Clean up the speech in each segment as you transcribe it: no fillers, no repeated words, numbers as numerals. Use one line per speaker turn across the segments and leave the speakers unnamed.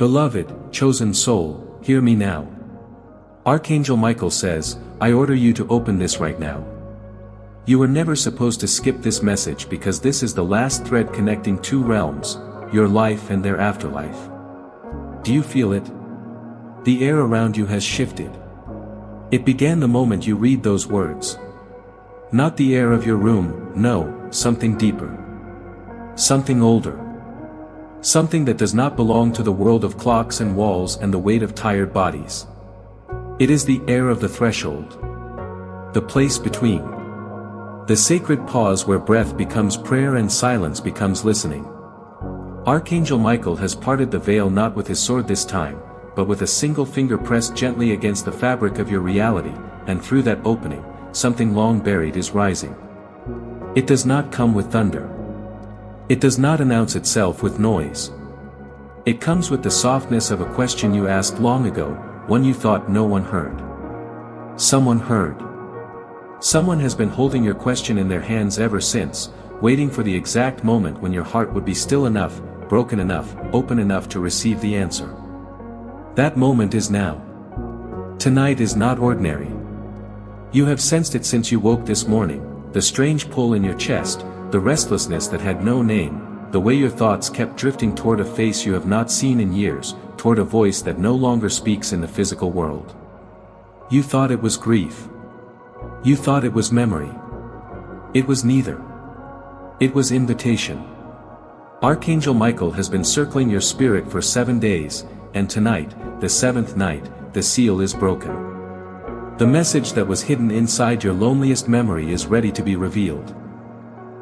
Beloved, chosen soul, hear me now. Archangel Michael says, I order you to open this right now. You were never supposed to skip this message because this is the last thread connecting two realms, your life and their afterlife. Do you feel it? The air around you has shifted. It began the moment you read those words. Not the air of your room, no, something deeper. Something older. Something that does not belong to the world of clocks and walls and the weight of tired bodies. It is the air of the threshold. The place between. The sacred pause where breath becomes prayer and silence becomes listening. Archangel Michael has parted the veil not with his sword this time, but with a single finger pressed gently against the fabric of your reality, and through that opening, something long buried is rising. It does not come with thunder. It does not announce itself with noise. It comes with the softness of a question you asked long ago, one you thought no one heard. Someone heard. Someone has been holding your question in their hands ever since, waiting for the exact moment when your heart would be still enough, broken enough, open enough to receive the answer. That moment is now. Tonight is not ordinary. You have sensed it since you woke this morning, the strange pull in your chest, the restlessness that had no name, the way your thoughts kept drifting toward a face you have not seen in years, toward a voice that no longer speaks in the physical world. You thought it was grief. You thought it was memory. It was neither. It was invitation. Archangel Michael has been circling your spirit for 7 days, and tonight, the 7th night, the seal is broken. The message that was hidden inside your loneliest memory is ready to be revealed.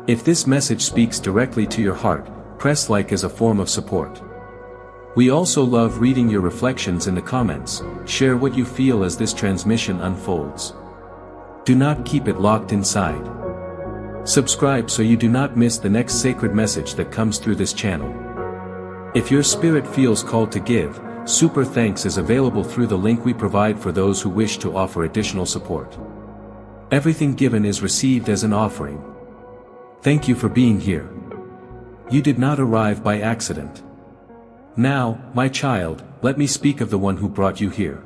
If this message speaks directly to your heart, press like as a form of support. We also love reading your reflections in the comments. Share what you feel as this transmission unfolds. Do not keep it locked inside. Subscribe so you do not miss the next sacred message that comes through this channel. If your spirit feels called to give, Super Thanks is available through the link we provide for those who wish to offer additional support. Everything given is received as an offering. Thank you for being here. You did not arrive by accident. Now, my child, let me speak of the one who brought you here.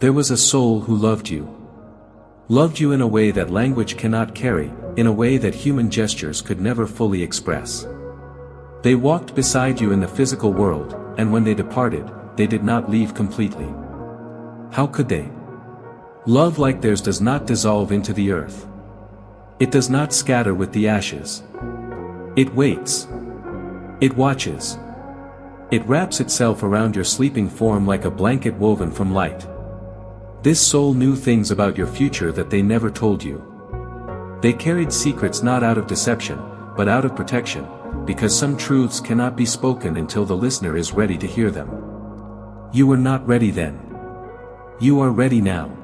There was a soul who loved you. Loved you in a way that language cannot carry, in a way that human gestures could never fully express. They walked beside you in the physical world, and when they departed, they did not leave completely. How could they? Love like theirs does not dissolve into the earth. It does not scatter with the ashes. It waits. It watches. It wraps itself around your sleeping form like a blanket woven from light. This soul knew things about your future that they never told you. They carried secrets not out of deception, but out of protection, because some truths cannot be spoken until the listener is ready to hear them. You were not ready then. You are ready now.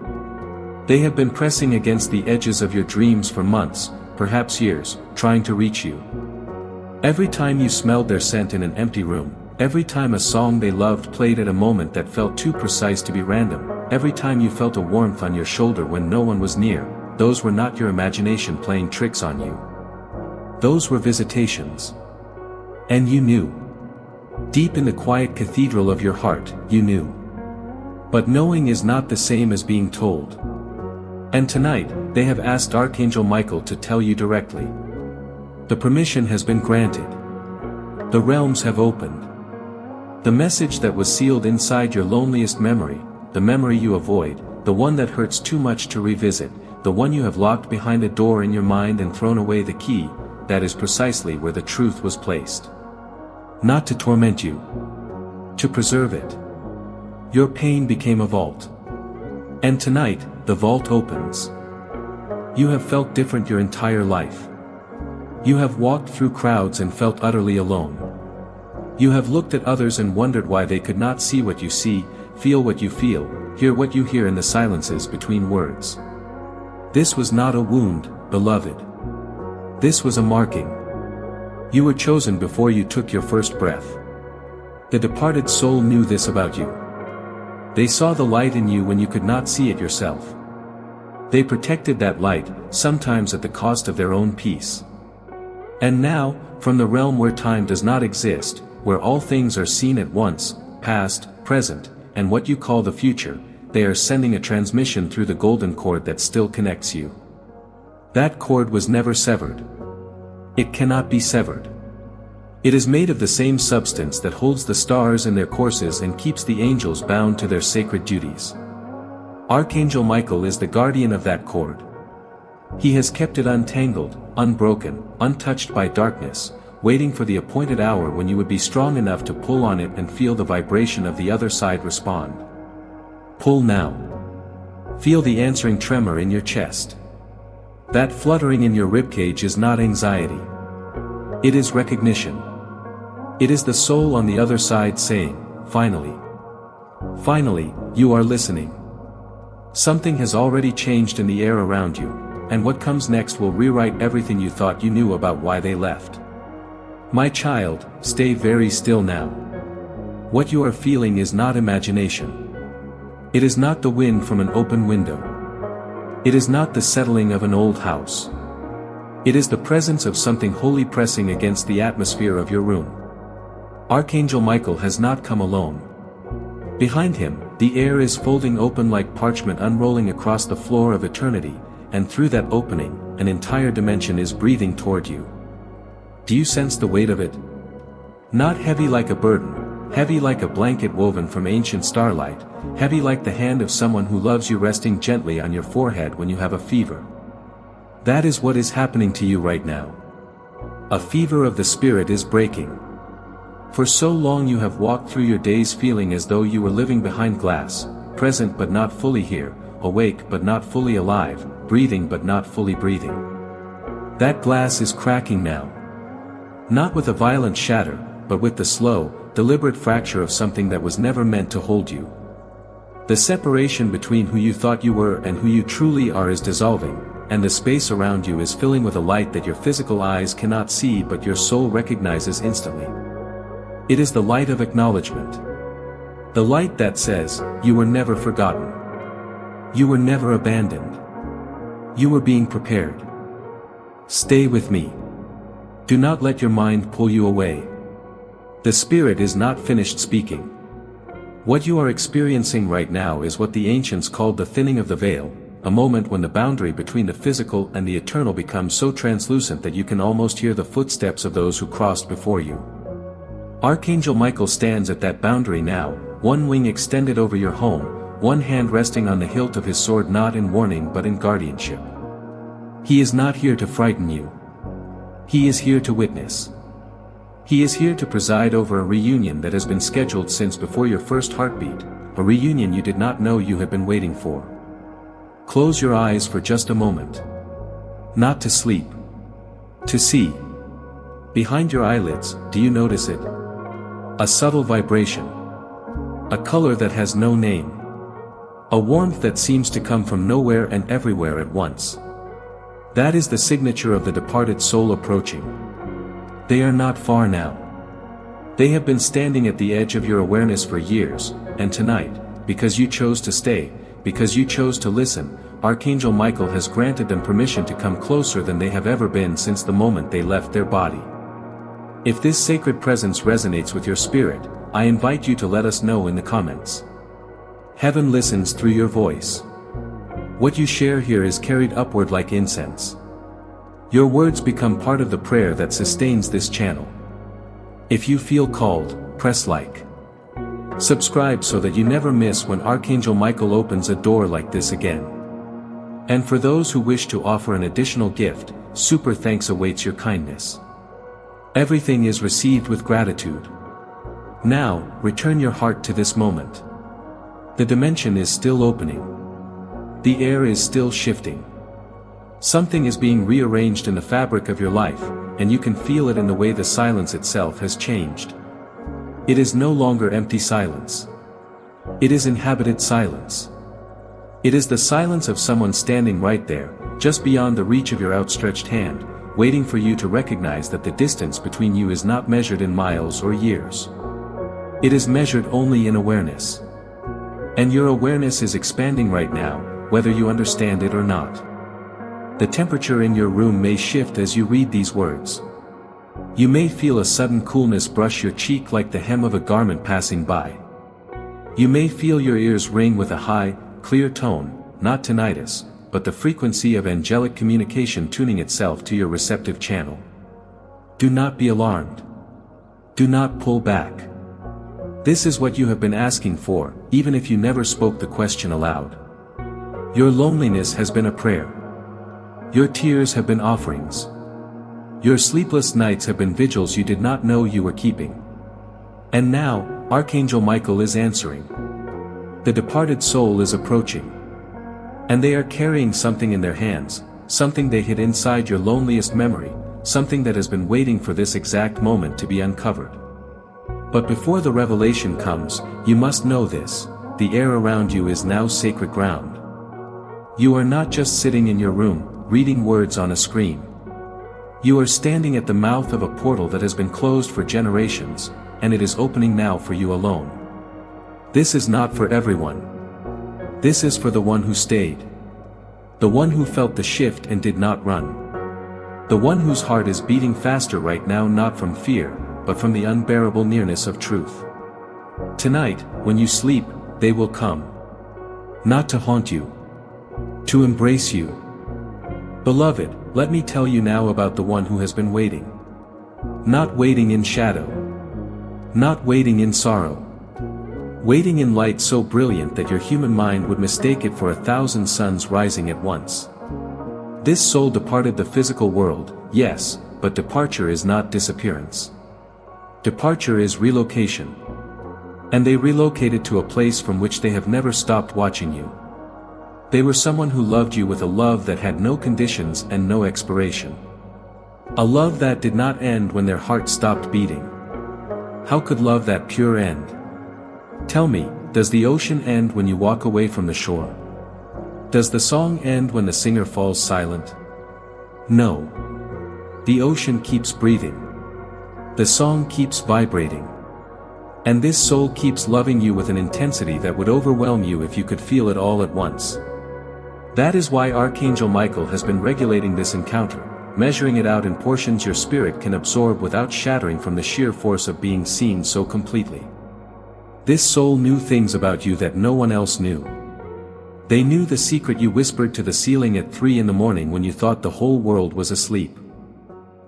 They have been pressing against the edges of your dreams for months, perhaps years, trying to reach you. Every time you smelled their scent in an empty room, every time a song they loved played at a moment that felt too precise to be random, every time you felt a warmth on your shoulder when no one was near, those were not your imagination playing tricks on you. Those were visitations. And you knew. Deep in the quiet cathedral of your heart, you knew. But knowing is not the same as being told. And tonight, they have asked Archangel Michael to tell you directly. The permission has been granted. The realms have opened. The message that was sealed inside your loneliest memory, the memory you avoid, the one that hurts too much to revisit, the one you have locked behind a door in your mind and thrown away the key, that is precisely where the truth was placed. Not to torment you. To preserve it. Your pain became a vault. And tonight, the vault opens. You have felt different your entire life. You have walked through crowds and felt utterly alone. You have looked at others and wondered why they could not see what you see, feel what you feel, hear what you hear in the silences between words. This was not a wound, beloved. This was a marking. You were chosen before you took your first breath. The departed soul knew this about you. They saw the light in you when you could not see it yourself. They protected that light, sometimes at the cost of their own peace. And now, from the realm where time does not exist, where all things are seen at once, past, present, and what you call the future, they are sending a transmission through the golden cord that still connects you. That cord was never severed. It cannot be severed. It is made of the same substance that holds the stars in their courses and keeps the angels bound to their sacred duties. Archangel Michael is the guardian of that cord. He has kept it untangled, unbroken, untouched by darkness, waiting for the appointed hour when you would be strong enough to pull on it and feel the vibration of the other side respond. Pull now. Feel the answering tremor in your chest. That fluttering in your ribcage is not anxiety. It is recognition. It is the soul on the other side saying, finally. Finally, you are listening. Something has already changed in the air around you, and what comes next will rewrite everything you thought you knew about why they left. My child, stay very still now. What you are feeling is not imagination. It is not the wind from an open window. It is not the settling of an old house. It is the presence of something holy pressing against the atmosphere of your room. Archangel Michael has not come alone. Behind him, the air is folding open like parchment unrolling across the floor of eternity, and through that opening, an entire dimension is breathing toward you. Do you sense the weight of it? Not heavy like a burden, heavy like a blanket woven from ancient starlight, heavy like the hand of someone who loves you resting gently on your forehead when you have a fever. That is what is happening to you right now. A fever of the spirit is breaking. For so long you have walked through your days feeling as though you were living behind glass, present but not fully here, awake but not fully alive, breathing but not fully breathing. That glass is cracking now. Not with a violent shatter, but with the slow, deliberate fracture of something that was never meant to hold you. The separation between who you thought you were and who you truly are is dissolving, and the space around you is filling with a light that your physical eyes cannot see but your soul recognizes instantly. It is the light of acknowledgement. The light that says, you were never forgotten. You were never abandoned. You were being prepared. Stay with me. Do not let your mind pull you away. The spirit is not finished speaking. What you are experiencing right now is what the ancients called the thinning of the veil, a moment when the boundary between the physical and the eternal becomes so translucent that you can almost hear the footsteps of those who crossed before you. Archangel Michael stands at that boundary now, one wing extended over your home, one hand resting on the hilt of his sword not in warning but in guardianship. He is not here to frighten you. He is here to witness. He is here to preside over a reunion that has been scheduled since before your first heartbeat, a reunion you did not know you had been waiting for. Close your eyes for just a moment. Not to sleep. To see. Behind your eyelids, do you notice it? A subtle vibration. A color that has no name. A warmth that seems to come from nowhere and everywhere at once. That is the signature of the departed soul approaching. They are not far now. They have been standing at the edge of your awareness for years, and tonight, because you chose to stay, because you chose to listen, Archangel Michael has granted them permission to come closer than they have ever been since the moment they left their body. If this sacred presence resonates with your spirit, I invite you to let us know in the comments. Heaven listens through your voice. What you share here is carried upward like incense. Your words become part of the prayer that sustains this channel. If you feel called, press like. Subscribe so that you never miss when Archangel Michael opens a door like this again. And for those who wish to offer an additional gift, super thanks awaits your kindness. Everything is received with gratitude. Now, return your heart to this moment. The dimension is still opening. The air is still shifting. Something is being rearranged in the fabric of your life, and you can feel it in the way the silence itself has changed. It is no longer empty silence. It is inhabited silence. It is the silence of someone standing right there, just beyond the reach of your outstretched hand, waiting for you to recognize that the distance between you is not measured in miles or years. It is measured only in awareness. And your awareness is expanding right now, whether you understand it or not. The temperature in your room may shift as you read these words. You may feel a sudden coolness brush your cheek like the hem of a garment passing by. You may feel your ears ring with a high, clear tone, not tinnitus, but the frequency of angelic communication tuning itself to your receptive channel. Do not be alarmed. Do not pull back. This is what you have been asking for, even if you never spoke the question aloud. Your loneliness has been a prayer. Your tears have been offerings. Your sleepless nights have been vigils you did not know you were keeping. And now, Archangel Michael is answering. The departed soul is approaching. And they are carrying something in their hands, something they hid inside your loneliest memory, something that has been waiting for this exact moment to be uncovered. But before the revelation comes, you must know this: the air around you is now sacred ground. You are not just sitting in your room, reading words on a screen. You are standing at the mouth of a portal that has been closed for generations, and it is opening now for you alone. This is not for everyone. This is for the one who stayed. The one who felt the shift and did not run. The one whose heart is beating faster right now, not from fear, but from the unbearable nearness of truth. Tonight, when you sleep, they will come. Not to haunt you. To embrace you. Beloved, let me tell you now about the one who has been waiting. Not waiting in shadow. Not waiting in sorrow. Waiting in light so brilliant that your human mind would mistake it for 1,000 suns rising at once. This soul departed the physical world, yes, but departure is not disappearance. Departure is relocation. And they relocated to a place from which they have never stopped watching you. They were someone who loved you with a love that had no conditions and no expiration. A love that did not end when their heart stopped beating. How could love that pure end? Tell me, does the ocean end when you walk away from the shore? Does the song end when the singer falls silent? No. The ocean keeps breathing. The song keeps vibrating. And this soul keeps loving you with an intensity that would overwhelm you if you could feel it all at once. That is why Archangel Michael has been regulating this encounter, measuring it out in portions your spirit can absorb without shattering from the sheer force of being seen so completely. This soul knew things about you that no one else knew. They knew the secret you whispered to the ceiling at 3 in the morning when you thought the whole world was asleep.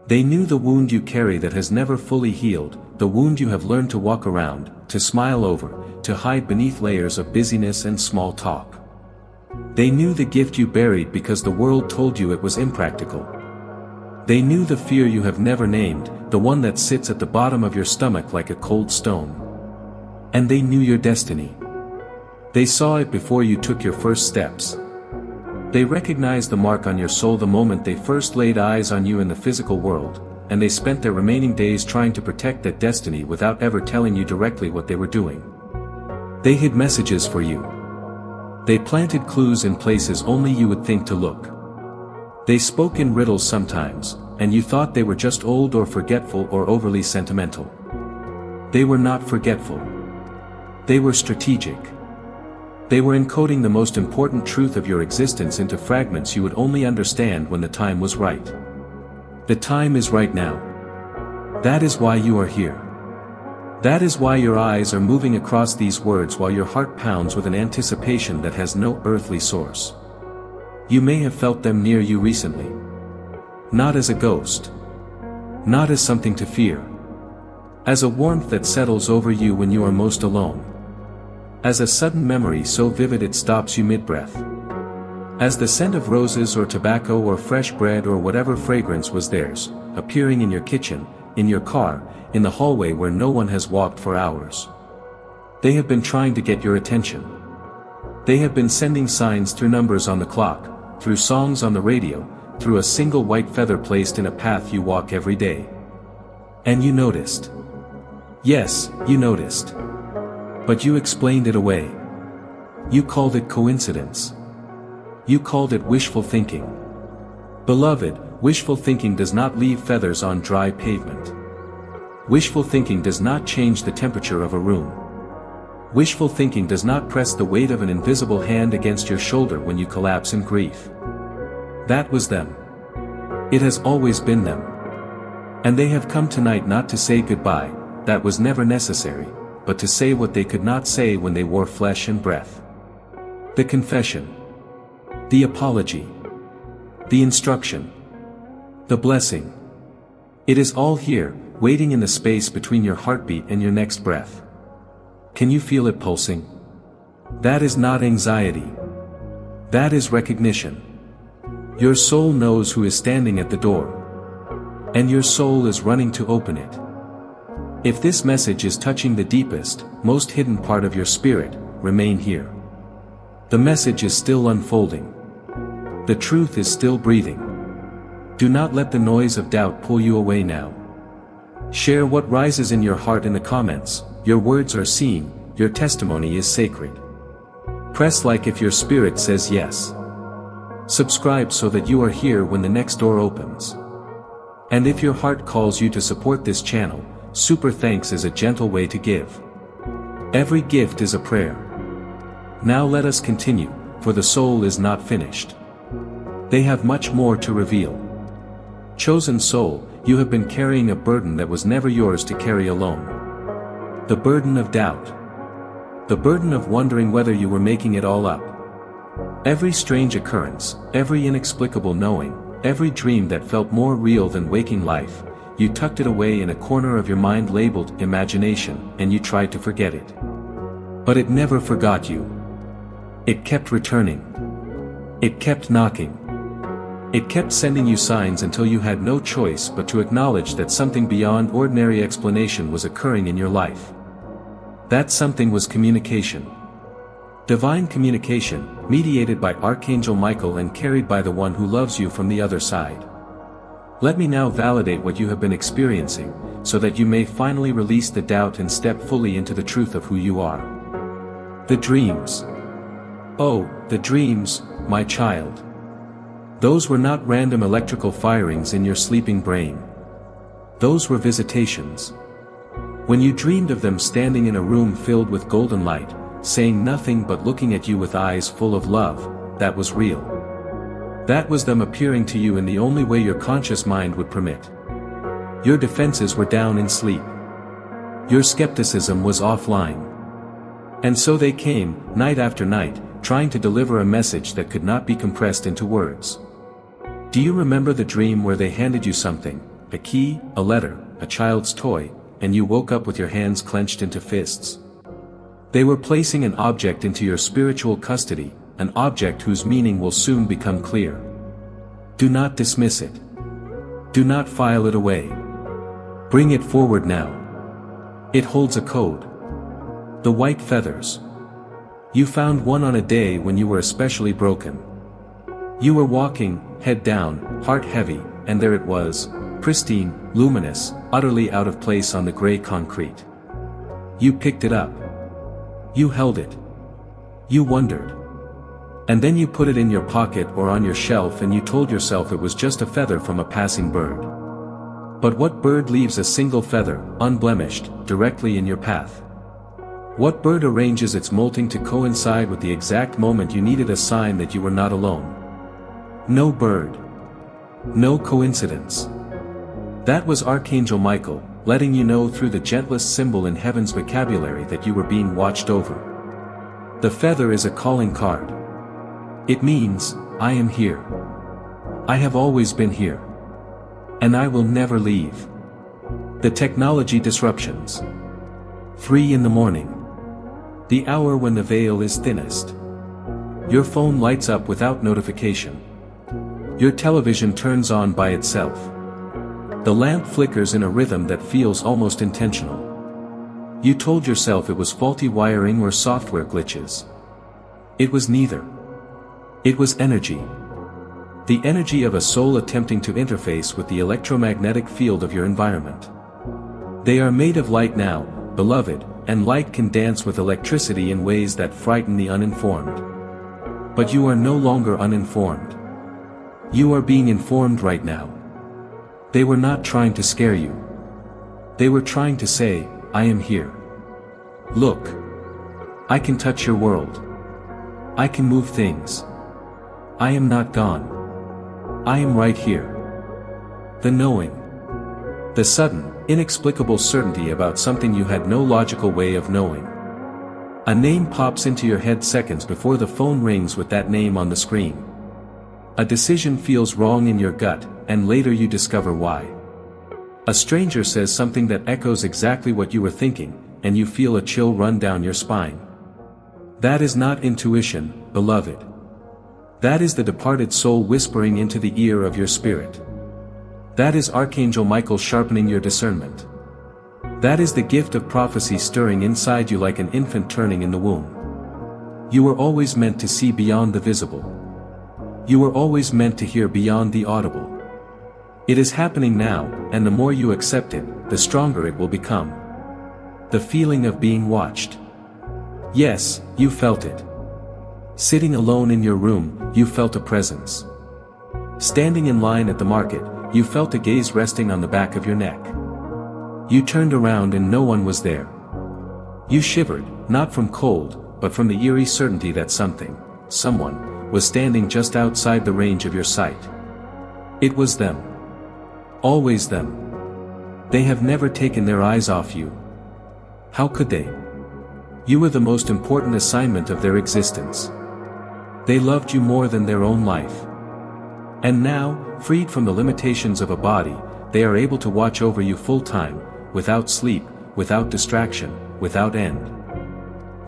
They knew the wound you carry that has never fully healed, the wound you have learned to walk around, to smile over, to hide beneath layers of busyness and small talk. They knew the gift you buried because the world told you it was impractical. They knew the fear you have never named, the one that sits at the bottom of your stomach like a cold stone. And they knew your destiny. They saw it before you took your first steps. They recognized the mark on your soul the moment they first laid eyes on you in the physical world, and they spent their remaining days trying to protect that destiny without ever telling you directly what they were doing. They hid messages for you. They planted clues in places only you would think to look. They spoke in riddles sometimes, and you thought they were just old or forgetful or overly sentimental. They were not forgetful. They were strategic. They were encoding the most important truth of your existence into fragments you would only understand when the time was right. The time is right now. That is why you are here. That is why your eyes are moving across these words while your heart pounds with an anticipation that has no earthly source. You may have felt them near you recently. Not as a ghost. Not as something to fear. As a warmth that settles over you when you are most alone. As a sudden memory so vivid it stops you mid-breath. As the scent of roses or tobacco or fresh bread or whatever fragrance was theirs, appearing in your kitchen, in your car, in the hallway where no one has walked for hours. They have been trying to get your attention. They have been sending signs through numbers on the clock, through songs on the radio, through a single white feather placed in a path you walk every day. And you noticed. Yes, you noticed. But you explained it away. You called it coincidence. You called it wishful thinking. Beloved, wishful thinking does not leave feathers on dry pavement. Wishful thinking does not change the temperature of a room. Wishful thinking does not press the weight of an invisible hand against your shoulder when you collapse in grief. That was them. It has always been them. And they have come tonight not to say goodbye, that was never necessary, but to say what they could not say when they wore flesh and breath. The confession. The apology. The instruction. The blessing. It is all here, waiting in the space between your heartbeat and your next breath. Can you feel it pulsing? That is not anxiety. That is recognition. Your soul knows who is standing at the door. And your soul is running to open it. If this message is touching the deepest, most hidden part of your spirit, remain here. The message is still unfolding. The truth is still breathing. Do not let the noise of doubt pull you away now. Share what rises in your heart in the comments. Your words are seen, your testimony is sacred. Press like if your spirit says yes. Subscribe so that you are here when the next door opens. And if your heart calls you to support this channel, super thanks is a gentle way to give. Every gift is a prayer. Now let us continue, for the soul is not finished. They have much more to reveal. Chosen soul, you have been carrying a burden that was never yours to carry alone. The burden of doubt. The burden of wondering whether you were making it all up. Every strange occurrence, every inexplicable knowing, every dream that felt more real than waking life, you tucked it away in a corner of your mind labeled imagination, and you tried to forget it. But it never forgot you. It kept returning. It kept knocking. It kept sending you signs until you had no choice but to acknowledge that something beyond ordinary explanation was occurring in your life. That something was communication. Divine communication, mediated by Archangel Michael and carried by the one who loves you from the other side. Let me now validate what you have been experiencing, so that you may finally release the doubt and step fully into the truth of who you are. The dreams. Oh, the dreams, my child. Those were not random electrical firings in your sleeping brain. Those were visitations. When you dreamed of them standing in a room filled with golden light, saying nothing but looking at you with eyes full of love, that was real. That was them appearing to you in the only way your conscious mind would permit. Your defenses were down in sleep. Your skepticism was offline. And so they came, night after night, trying to deliver a message that could not be compressed into words. Do you remember the dream where they handed you something, a key, a letter, a child's toy, and you woke up with your hands clenched into fists? They were placing an object into your spiritual custody, an object whose meaning will soon become clear. Do not dismiss it. Do not file it away. Bring it forward now. It holds a code. The white feathers. You found one on a day when you were especially broken. You were walking, head down, heart heavy, and there it was, pristine, luminous, utterly out of place on the gray concrete. You picked it up. You held it. You wondered. And then you put it in your pocket or on your shelf and you told yourself it was just a feather from a passing bird. But what bird leaves a single feather, unblemished, directly in your path? What bird arranges its molting to coincide with the exact moment you needed a sign that you were not alone? No bird. No coincidence. That was Archangel Michael, letting you know through the gentlest symbol in heaven's vocabulary that you were being watched over. The feather is a calling card. It means, I am here. I have always been here. And I will never leave. The technology disruptions. 3 in the morning. The hour when the veil is thinnest. Your phone lights up without notification. Your television turns on by itself. The lamp flickers in a rhythm that feels almost intentional. You told yourself it was faulty wiring or software glitches. It was neither. It was energy. The energy of a soul attempting to interface with the electromagnetic field of your environment. They are made of light now, beloved, and light can dance with electricity in ways that frighten the uninformed. But you are no longer uninformed. You are being informed right now. They were not trying to scare you. They were trying to say, I am here. Look. I can touch your world. I can move things. I am not gone. I am right here. The knowing. The sudden, Inexplicable certainty about something you had no logical way of knowing. A name pops into your head seconds before the phone rings with that name on the screen. A decision feels wrong in your gut, and later you discover why. A stranger says something that echoes exactly what you were thinking, and you feel a chill run down your spine. That is not intuition, beloved. That is the departed soul whispering into the ear of your spirit. That is Archangel Michael sharpening your discernment. That is the gift of prophecy stirring inside you like an infant turning in the womb. You were always meant to see beyond the visible. You were always meant to hear beyond the audible. It is happening now, and the more you accept it, the stronger it will become. The feeling of being watched. Yes, you felt it. Sitting alone in your room, you felt a presence. Standing in line at the market, you felt a gaze resting on the back of your neck. You turned around and no one was there. You shivered, not from cold, but from the eerie certainty that someone, was standing just outside the range of your sight. It was them. Always them. They have never taken their eyes off you. How could they? You were the most important assignment of their existence. They loved you more than their own life. And now, freed from the limitations of a body, they are able to watch over you full time, without sleep, without distraction, without end.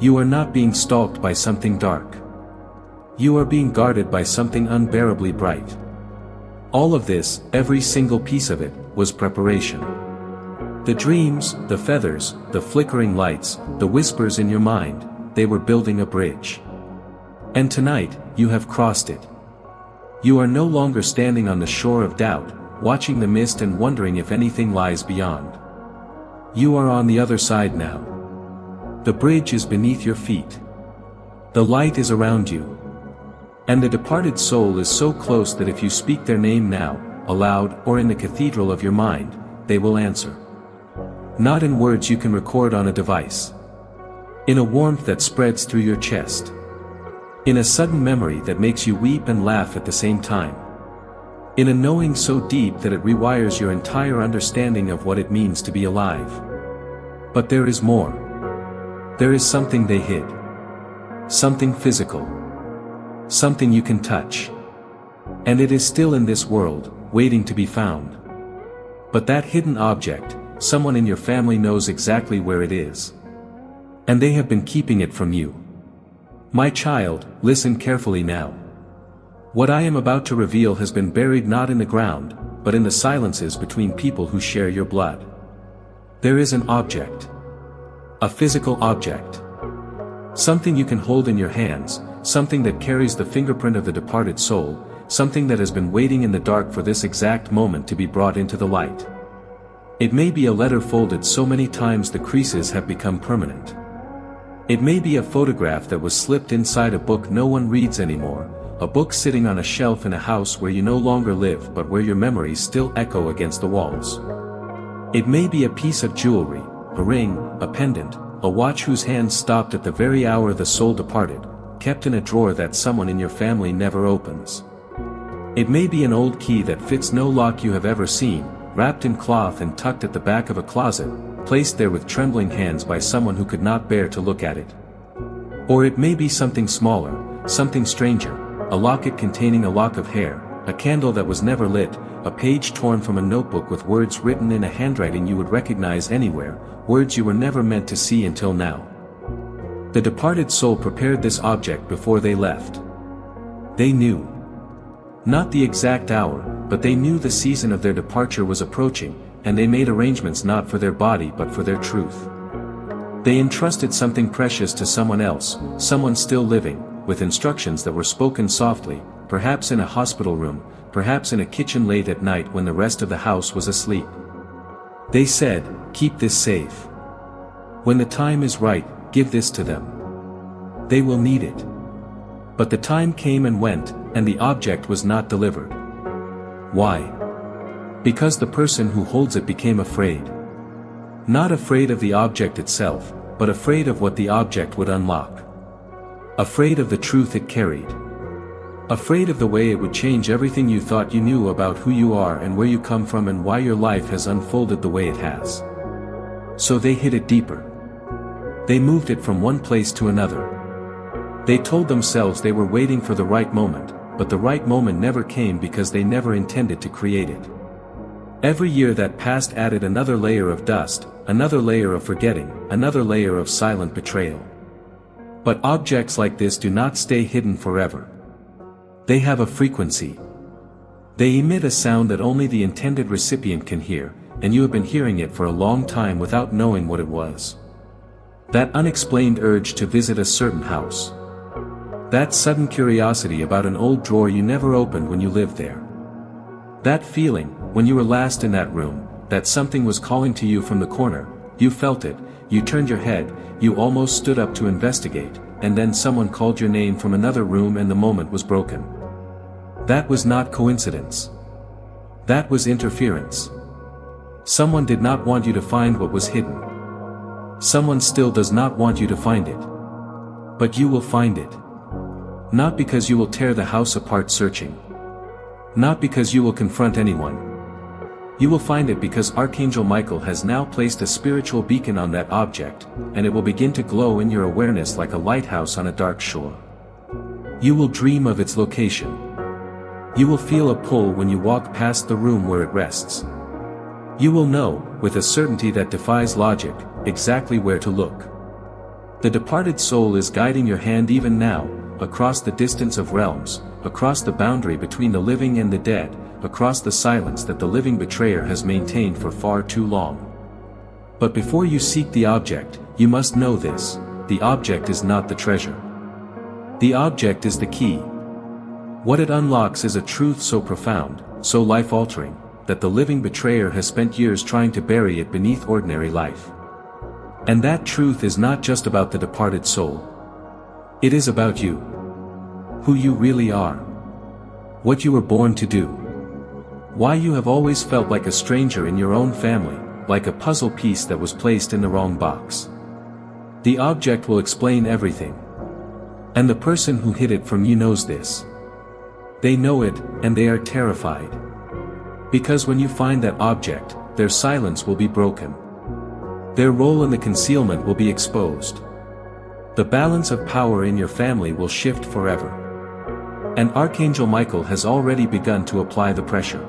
You are not being stalked by something dark. You are being guarded by something unbearably bright. All of this, every single piece of it, was preparation. The dreams, the feathers, the flickering lights, the whispers in your mind, they were building a bridge. And tonight, you have crossed it. You are no longer standing on the shore of doubt, watching the mist and wondering if anything lies beyond. You are on the other side now. The bridge is beneath your feet. The light is around you. And the departed soul is so close that if you speak their name now, aloud or in the cathedral of your mind, they will answer. Not in words you can record on a device. In a warmth that spreads through your chest. In a sudden memory that makes you weep and laugh at the same time. In a knowing so deep that it rewires your entire understanding of what it means to be alive. But there is more. There is something they hid. Something physical. Something you can touch. And it is still in this world, waiting to be found. But that hidden object, someone in your family knows exactly where it is. And they have been keeping it from you. My child, listen carefully now. What I am about to reveal has been buried not in the ground, but in the silences between people who share your blood. There is an object. A physical object. Something you can hold in your hands, something that carries the fingerprint of the departed soul, something that has been waiting in the dark for this exact moment to be brought into the light. It may be a letter folded so many times the creases have become permanent. It may be a photograph that was slipped inside a book no one reads anymore, a book sitting on a shelf in a house where you no longer live but where your memories still echo against the walls. It may be a piece of jewelry, a ring, a pendant, a watch whose hand stopped at the very hour the soul departed, kept in a drawer that someone in your family never opens. It may be an old key that fits no lock you have ever seen, wrapped in cloth and tucked at the back of a closet, placed there with trembling hands by someone who could not bear to look at it. Or it may be something smaller, something stranger, a locket containing a lock of hair, a candle that was never lit, a page torn from a notebook with words written in a handwriting you would recognize anywhere, words you were never meant to see until now. The departed soul prepared this object before they left. They knew. Not the exact hour, but they knew the season of their departure was approaching, and they made arrangements not for their body but for their truth. They entrusted something precious to someone else, someone still living, with instructions that were spoken softly, perhaps in a hospital room, perhaps in a kitchen late at night when the rest of the house was asleep. They said, "Keep this safe. When the time is right, give this to them. They will need it." But the time came and went, and the object was not delivered. Why? Because the person who holds it became afraid. Not afraid of the object itself, but afraid of what the object would unlock. Afraid of the truth it carried. Afraid of the way it would change everything you thought you knew about who you are and where you come from and why your life has unfolded the way it has. So they hid it deeper. They moved it from one place to another. They told themselves they were waiting for the right moment, but the right moment never came because they never intended to create it. Every year that passed added another layer of dust, another layer of forgetting, another layer of silent betrayal. But objects like this do not stay hidden forever. They have a frequency. They emit a sound that only the intended recipient can hear, and you have been hearing it for a long time without knowing what it was. That unexplained urge to visit a certain house. That sudden curiosity about an old drawer you never opened when you lived there. That feeling, when you were last in that room, that something was calling to you from the corner, you felt it, you turned your head, you almost stood up to investigate, and then someone called your name from another room and the moment was broken. That was not coincidence. That was interference. Someone did not want you to find what was hidden. Someone still does not want you to find it. But you will find it. Not because you will tear the house apart searching. Not because you will confront anyone. You will find it because Archangel Michael has now placed a spiritual beacon on that object, and it will begin to glow in your awareness like a lighthouse on a dark shore. You will dream of its location. You will feel a pull when you walk past the room where it rests. You will know, with a certainty that defies logic, exactly where to look. The departed soul is guiding your hand even now, across the distance of realms, across the boundary between the living and the dead, across the silence that the living betrayer has maintained for far too long. But before you seek the object, you must know this: the object is not the treasure. The object is the key. What it unlocks is a truth so profound, so life-altering, that the living betrayer has spent years trying to bury it beneath ordinary life. And that truth is not just about the departed soul. It is about you. Who you really are. What you were born to do. Why you have always felt like a stranger in your own family, like a puzzle piece that was placed in the wrong box. The object will explain everything. And the person who hid it from you knows this. They know it, and they are terrified. Because when you find that object, their silence will be broken. Their role in the concealment will be exposed. The balance of power in your family will shift forever. And Archangel Michael has already begun to apply the pressure.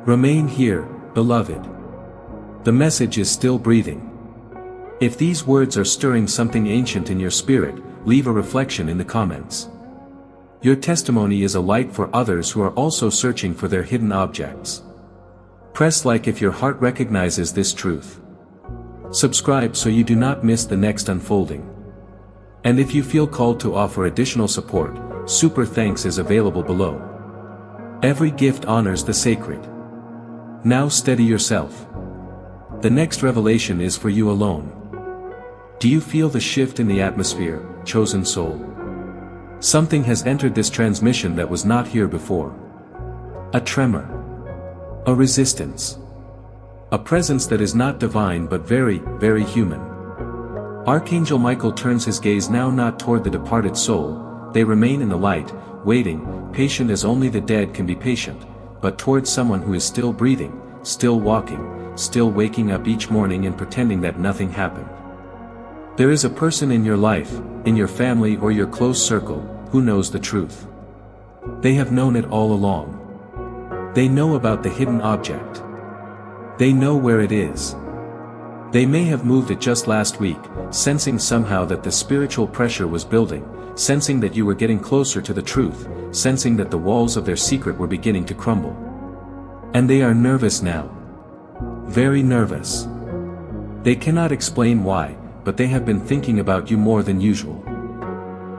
Remain here, beloved. The message is still breathing. If these words are stirring something ancient in your spirit, leave a reflection in the comments. Your testimony is a light for others who are also searching for their hidden objects. Press like if your heart recognizes this truth. Subscribe so you do not miss the next unfolding. And if you feel called to offer additional support, super thanks is available below. Every gift honors the sacred. Now steady yourself. The next revelation is for you alone. Do you feel the shift in the atmosphere, chosen soul? Something has entered this transmission that was not here before. A tremor. A resistance. A presence that is not divine but very, very human. Archangel Michael turns his gaze now not toward the departed soul, they remain in the light, waiting, patient as only the dead can be patient, but towards someone who is still breathing, still walking, still waking up each morning and pretending that nothing happened. There is a person in your life, in your family or your close circle, who knows the truth. They have known it all along. They know about the hidden object. They know where it is. They may have moved it just last week, sensing somehow that the spiritual pressure was building, sensing that you were getting closer to the truth, sensing that the walls of their secret were beginning to crumble. And they are nervous now. Very nervous. They cannot explain why, but they have been thinking about you more than usual.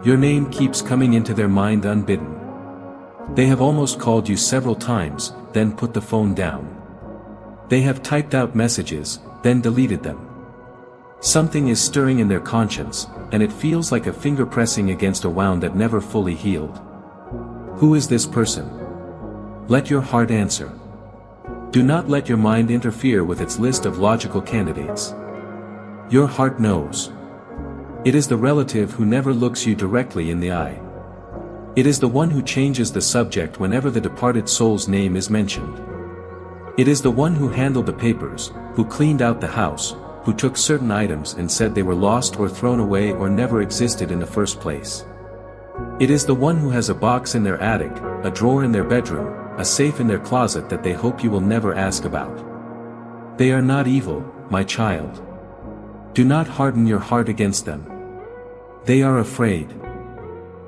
Your name keeps coming into their mind unbidden. They have almost called you several times, then put the phone down. They have typed out messages, then deleted them. Something is stirring in their conscience, and it feels like a finger pressing against a wound that never fully healed. Who is this person? Let your heart answer. Do not let your mind interfere with its list of logical candidates. Your heart knows. It is the relative who never looks you directly in the eye. It is the one who changes the subject whenever the departed soul's name is mentioned. It is the one who handled the papers, who cleaned out the house, who took certain items and said they were lost or thrown away or never existed in the first place. It is the one who has a box in their attic, a drawer in their bedroom, a safe in their closet that they hope you will never ask about. They are not evil, my child. Do not harden your heart against them. They are afraid.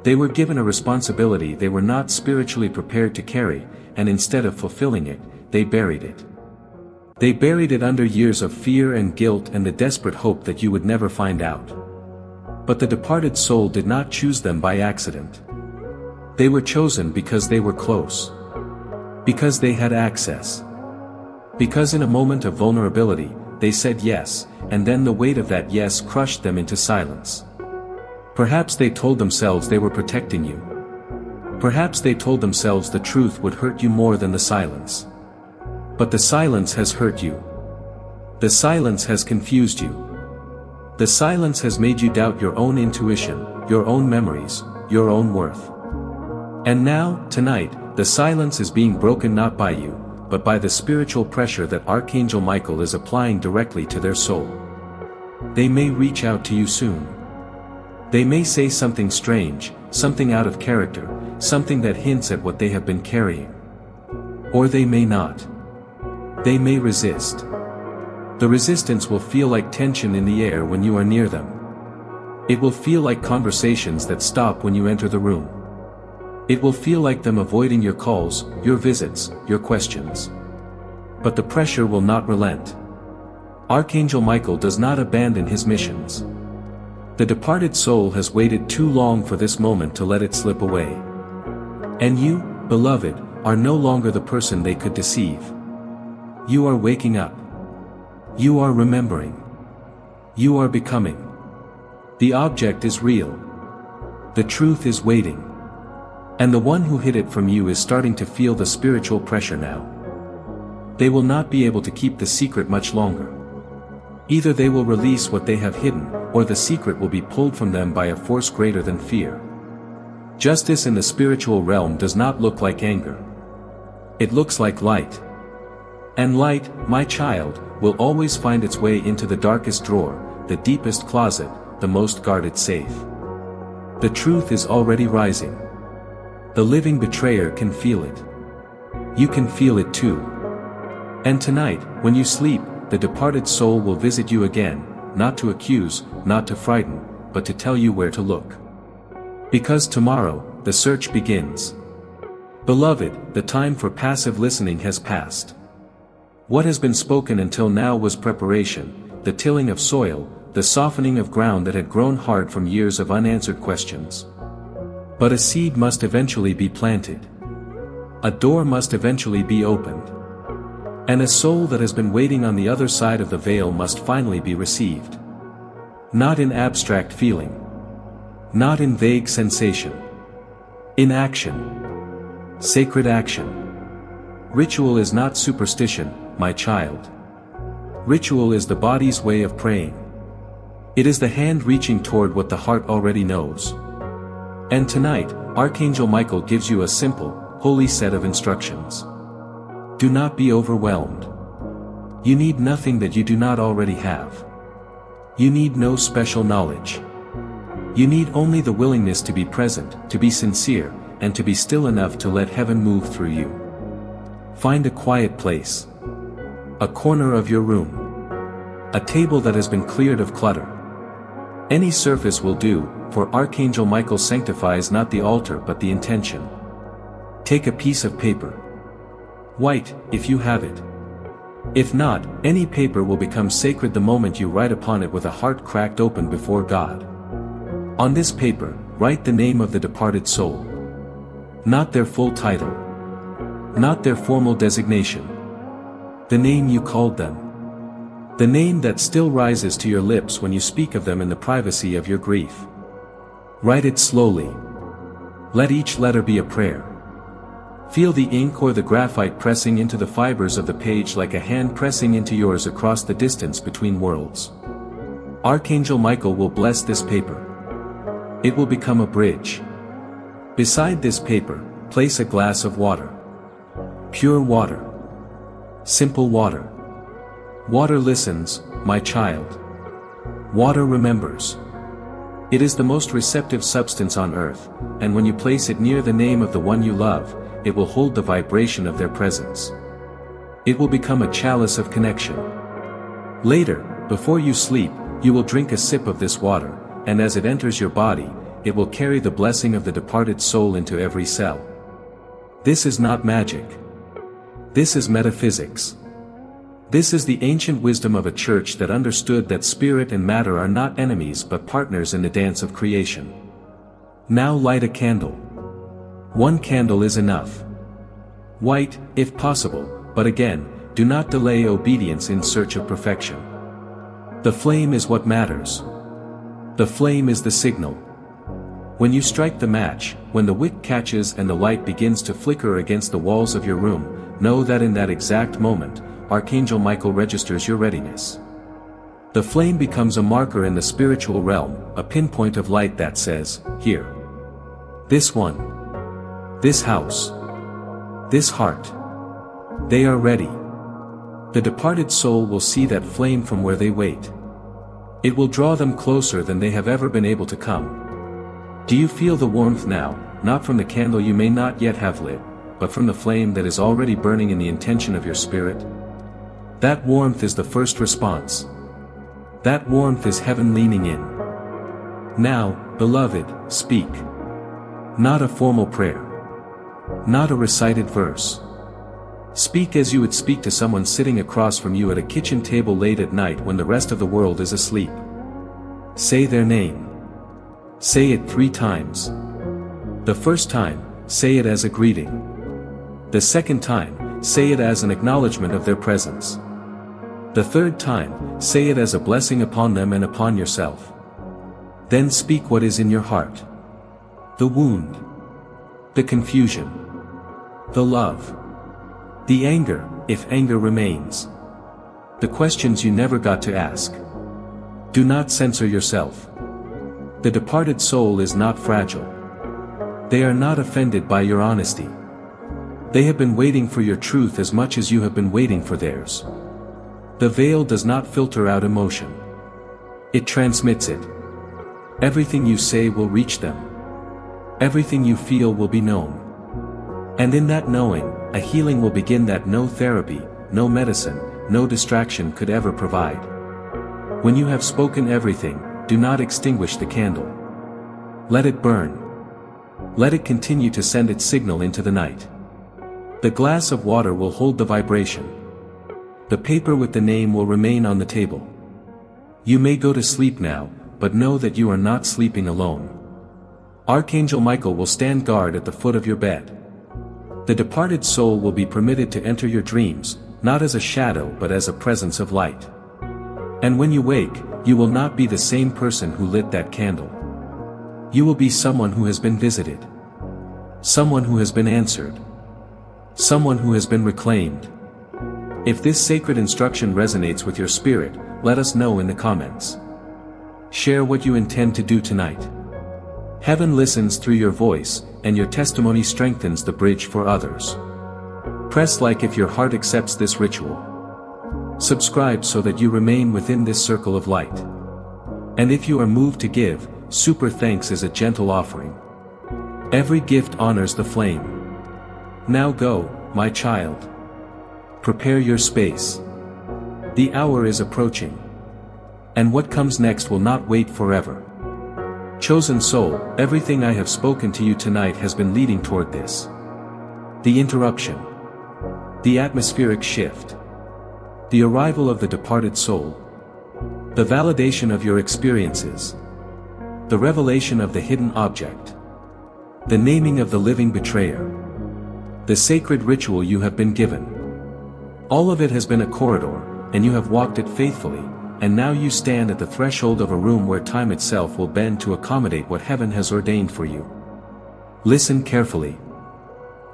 They were given a responsibility they were not spiritually prepared to carry, and instead of fulfilling it, they buried it. They buried it under years of fear and guilt and the desperate hope that you would never find out. But the departed soul did not choose them by accident. They were chosen because they were close. Because they had access. Because in a moment of vulnerability, they said yes, and then the weight of that yes crushed them into silence. Perhaps they told themselves they were protecting you. Perhaps they told themselves the truth would hurt you more than the silence. But the silence has hurt you. The silence has confused you. The silence has made you doubt your own intuition, your own memories, your own worth. And now, tonight, the silence is being broken not by you, but by the spiritual pressure that Archangel Michael is applying directly to their soul. They may reach out to you soon. They may say something strange, something out of character, something that hints at what they have been carrying. Or they may not. They may resist. The resistance will feel like tension in the air when you are near them. It will feel like conversations that stop when you enter the room. It will feel like them avoiding your calls, your visits, your questions. But the pressure will not relent. Archangel Michael does not abandon his missions. The departed soul has waited too long for this moment to let it slip away. And you, beloved, are no longer the person they could deceive. You are waking up. You are remembering. You are becoming. The object is real. The truth is waiting. And the one who hid it from you is starting to feel the spiritual pressure now. They will not be able to keep the secret much longer. Either they will release what they have hidden, or the secret will be pulled from them by a force greater than fear. Justice in the spiritual realm does not look like anger. It looks like light. And light, my child, will always find its way into the darkest drawer, the deepest closet, the most guarded safe. The truth is already rising. The living betrayer can feel it. You can feel it too. And tonight, when you sleep, the departed soul will visit you again, not to accuse, not to frighten, but to tell you where to look. Because tomorrow, the search begins. Beloved, the time for passive listening has passed. What has been spoken until now was preparation, the tilling of soil, the softening of ground that had grown hard from years of unanswered questions. But a seed must eventually be planted. A door must eventually be opened. And a soul that has been waiting on the other side of the veil must finally be received. Not in abstract feeling. Not in vague sensation. In action. Sacred action. Ritual is not superstition, my child. Ritual is the body's way of praying. It is the hand reaching toward what the heart already knows. And tonight, Archangel Michael gives you a simple, holy set of instructions. Do not be overwhelmed. You need nothing that you do not already have. You need no special knowledge. You need only the willingness to be present, to be sincere, and to be still enough to let heaven move through you. Find a quiet place. A corner of your room. A table that has been cleared of clutter. Any surface will do, for Archangel Michael sanctifies not the altar but the intention. Take a piece of paper. White, if you have it. If not, any paper will become sacred the moment you write upon it with a heart cracked open before God. On this paper, write the name of the departed soul. Not their full title. Not their formal designation. The name you called them. The name that still rises to your lips when you speak of them in the privacy of your grief. Write it slowly. Let each letter be a prayer. Feel the ink or the graphite pressing into the fibers of the page like a hand pressing into yours across the distance between worlds. Archangel Michael will bless this paper. It will become a bridge. Beside this paper, place a glass of water. Pure water. Simple water. Water listens, my child. Water remembers. It is the most receptive substance on earth, and when you place it near the name of the one you love, it will hold the vibration of their presence. It will become a chalice of connection. Later, before you sleep, you will drink a sip of this water, and as it enters your body, it will carry the blessing of the departed soul into every cell. This is not magic. This is metaphysics. This is the ancient wisdom of a church that understood that spirit and matter are not enemies but partners in the dance of creation. Now light a candle. One candle is enough. White, if possible, but again, do not delay obedience in search of perfection. The flame is what matters. The flame is the signal. When you strike the match, when the wick catches and the light begins to flicker against the walls of your room, know that in that exact moment, Archangel Michael registers your readiness. The flame becomes a marker in the spiritual realm, a pinpoint of light that says, here. This one. This house. This heart. They are ready. The departed soul will see that flame from where they wait. It will draw them closer than they have ever been able to come. Do you feel the warmth now, not from the candle you may not yet have lit, but from the flame that is already burning in the intention of your spirit? That warmth is the first response. That warmth is heaven leaning in. Now, beloved, speak. Not a formal prayer. Not a recited verse. Speak as you would speak to someone sitting across from you at a kitchen table late at night when the rest of the world is asleep. Say their name. Say it 3 times. The first time, say it as a greeting. The second time, say it as an acknowledgement of their presence. The third time, say it as a blessing upon them and upon yourself. Then speak what is in your heart. The wound. The confusion. The love. The anger, if anger remains. The questions you never got to ask. Do not censor yourself. The departed soul is not fragile. They are not offended by your honesty. They have been waiting for your truth as much as you have been waiting for theirs. The veil does not filter out emotion. It transmits it. Everything you say will reach them. Everything you feel will be known. And in that knowing, a healing will begin that no therapy, no medicine, no distraction could ever provide. When you have spoken everything, do not extinguish the candle. Let it burn. Let it continue to send its signal into the night. The glass of water will hold the vibration. The paper with the name will remain on the table. You may go to sleep now, but know that you are not sleeping alone. Archangel Michael will stand guard at the foot of your bed. The departed soul will be permitted to enter your dreams, not as a shadow but as a presence of light. And when you wake, you will not be the same person who lit that candle. You will be someone who has been visited. Someone who has been answered. Someone who has been reclaimed. If this sacred instruction resonates with your spirit, let us know in the comments. Share what you intend to do tonight. Heaven listens through your voice, and your testimony strengthens the bridge for others. Press like if your heart accepts this ritual. Subscribe so that you remain within this circle of light. And if you are moved to give, super thanks is a gentle offering. Every gift honors the flame. Now go, my child. Prepare your space. The hour is approaching. And what comes next will not wait forever. Chosen soul, everything I have spoken to you tonight has been leading toward this. The interruption. The atmospheric shift. The arrival of the departed soul. The validation of your experiences. The revelation of the hidden object. The naming of the living betrayer. The sacred ritual you have been given. All of it has been a corridor, and you have walked it faithfully, and now you stand at the threshold of a room where time itself will bend to accommodate what heaven has ordained for you. Listen carefully.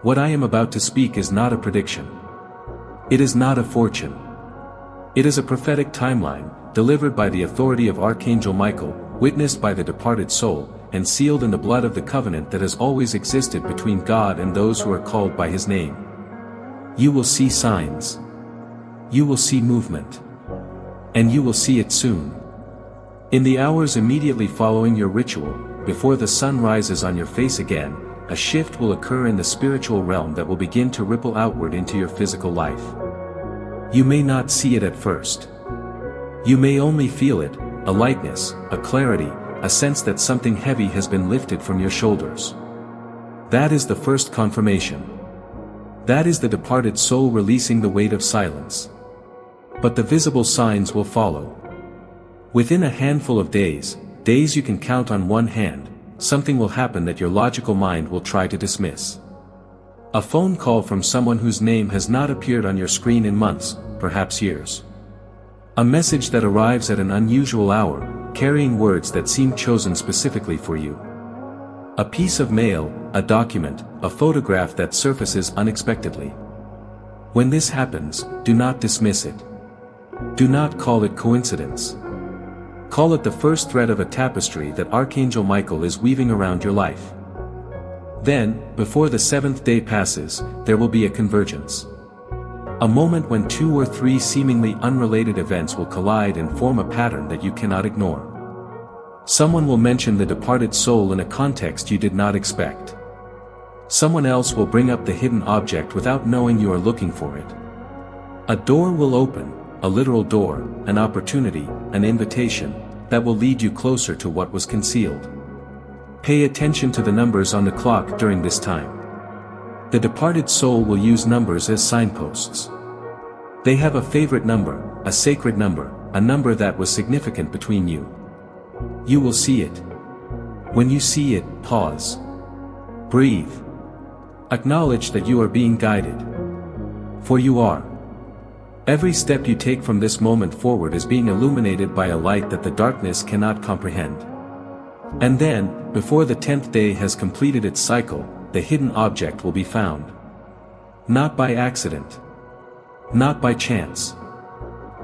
What I am about to speak is not a prediction. It is not a fortune. It is a prophetic timeline, delivered by the authority of Archangel Michael, witnessed by the departed soul, and sealed in the blood of the covenant that has always existed between God and those who are called by his name. You will see signs. You will see movement. And you will see it soon. In the hours immediately following your ritual, before the sun rises on your face again, a shift will occur in the spiritual realm that will begin to ripple outward into your physical life. You may not see it at first. You may only feel it, a lightness, a clarity, a sense that something heavy has been lifted from your shoulders. That is the first confirmation. That is the departed soul releasing the weight of silence. But the visible signs will follow. Within a handful of days you can count on one hand, something will happen that your logical mind will try to dismiss. A phone call from someone whose name has not appeared on your screen in months, perhaps years. A message that arrives at an unusual hour, carrying words that seem chosen specifically for you. A piece of mail, a document, a photograph that surfaces unexpectedly. When this happens, do not dismiss it. Do not call it coincidence. Call it the first thread of a tapestry that Archangel Michael is weaving around your life. Then, before the seventh day passes, there will be a convergence. A moment when two or three seemingly unrelated events will collide and form a pattern that you cannot ignore. Someone will mention the departed soul in a context you did not expect. Someone else will bring up the hidden object without knowing you are looking for it. A door will open, a literal door, an opportunity, an invitation, that will lead you closer to what was concealed. Pay attention to the numbers on the clock during this time. The departed soul will use numbers as signposts. They have a favorite number, a sacred number, a number that was significant between you. You will see it. When you see it, pause. Breathe. Acknowledge that you are being guided. For you are. Every step you take from this moment forward is being illuminated by a light that the darkness cannot comprehend. And then, before the 10th day has completed its cycle, the hidden object will be found. Not by accident. Not by chance.